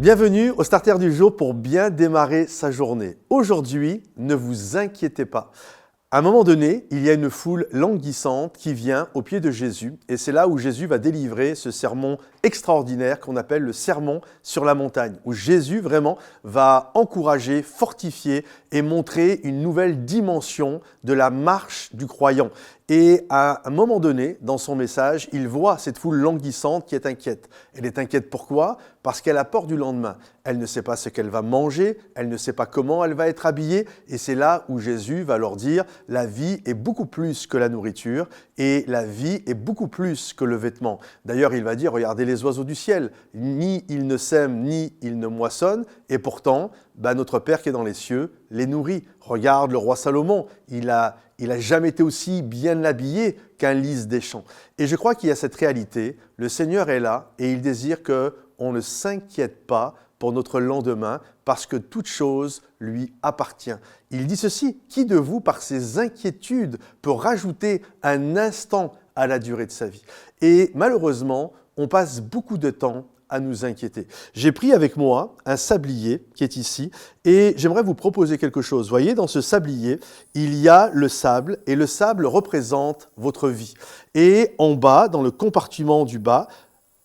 Bienvenue au Starter du jour pour bien démarrer sa journée. Aujourd'hui, ne vous inquiétez pas. À un moment donné, il y a une foule languissante qui vient au pied de Jésus et c'est là où Jésus va délivrer ce sermon extraordinaire qu'on appelle le sermon sur la montagne, où Jésus vraiment va encourager, fortifier et montrer une nouvelle dimension de la marche du croyant. Et à un moment donné, dans son message, il voit cette foule languissante qui est inquiète. Elle est inquiète pourquoi ? Parce qu'elle a peur du lendemain. Elle ne sait pas ce qu'elle va manger, elle ne sait pas comment elle va être habillée. Et c'est là où Jésus va leur dire « la vie est beaucoup plus que la nourriture et la vie est beaucoup plus que le vêtement ». D'ailleurs, il va dire « regardez les oiseaux du ciel, ni ils ne sèment, ni ils ne moissonnent, et pourtant, notre Père qui est dans les cieux les nourrit. Regarde le roi Salomon, il a jamais été aussi bien habillé qu'un lys des champs. » Et je crois qu'il y a cette réalité, le Seigneur est là et il désire qu'on ne s'inquiète pas pour notre lendemain parce que toute chose lui appartient. Il dit ceci, « Qui de vous, par ses inquiétudes, peut rajouter un instant à la durée de sa vie ?» Et malheureusement, on passe beaucoup de temps à nous inquiéter. J'ai pris avec moi un sablier qui est ici et j'aimerais vous proposer quelque chose. Vous voyez, dans ce sablier, il y a le sable et le sable représente votre vie. Et en bas, dans le compartiment du bas,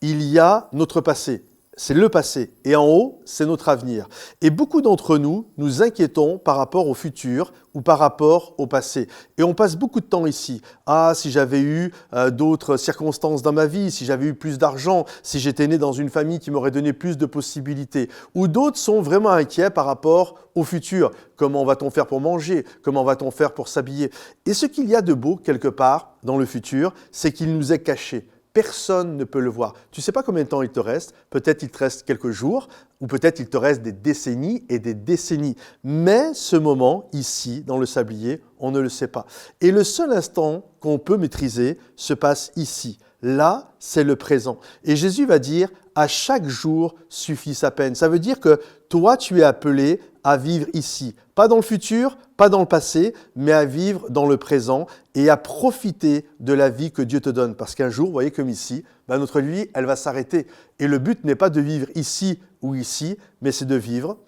il y a notre passé. C'est le passé. Et en haut, c'est notre avenir. Et beaucoup d'entre nous, nous inquiétons par rapport au futur ou par rapport au passé. Et on passe beaucoup de temps ici. Ah, si j'avais eu d'autres circonstances dans ma vie, si j'avais eu plus d'argent, si j'étais né dans une famille qui m'aurait donné plus de possibilités. Ou d'autres sont vraiment inquiets par rapport au futur. Comment va-t-on faire pour manger? Comment va-t-on faire pour s'habiller? Et ce qu'il y a de beau, quelque part, dans le futur, c'est qu'il nous est caché. Personne ne peut le voir. Tu ne sais pas combien de temps il te reste. Peut-être il te reste quelques jours ou peut-être il te reste des décennies et des décennies. Mais ce moment, ici, dans le sablier, on ne le sait pas. Et le seul instant qu'on peut maîtriser se passe ici. Là, c'est le présent. Et Jésus va dire, à chaque jour suffit sa peine. Ça veut dire que toi, tu es appelé à vivre ici. Pas dans le futur, pas dans le passé, mais à vivre dans le présent et à profiter de la vie que Dieu te donne. Parce qu'un jour, vous voyez comme ici, notre vie, elle va s'arrêter. Et le but n'est pas de vivre ici ou ici, mais c'est de vivre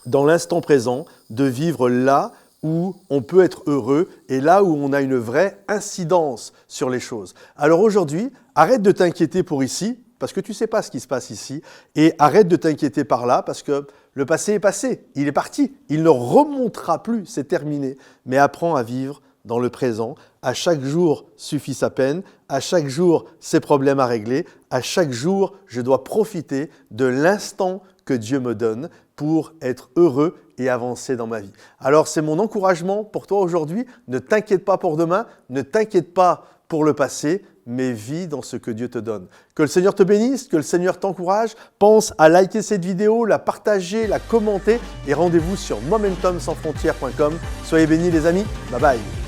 dans l'instant présent, de vivre là où on peut être heureux et là où on a une vraie incidence sur les choses. Alors aujourd'hui, arrête de t'inquiéter pour ici, parce que tu ne sais pas ce qui se passe ici, et arrête de t'inquiéter par là, parce que le passé est passé, il est parti, il ne remontera plus, c'est terminé. Mais apprends à vivre dans le présent, à chaque jour suffit sa peine, à chaque jour ses problèmes à régler, à chaque jour je dois profiter de l'instant que Dieu me donne pour être heureux et avancer dans ma vie. Alors c'est mon encouragement pour toi aujourd'hui, ne t'inquiète pas pour demain, ne t'inquiète pas pour le passé, mais vis dans ce que Dieu te donne. Que le Seigneur te bénisse, que le Seigneur t'encourage. Pense à liker cette vidéo, la partager, la commenter et rendez-vous sur momentumsansfrontières.com. Soyez bénis les amis, bye bye.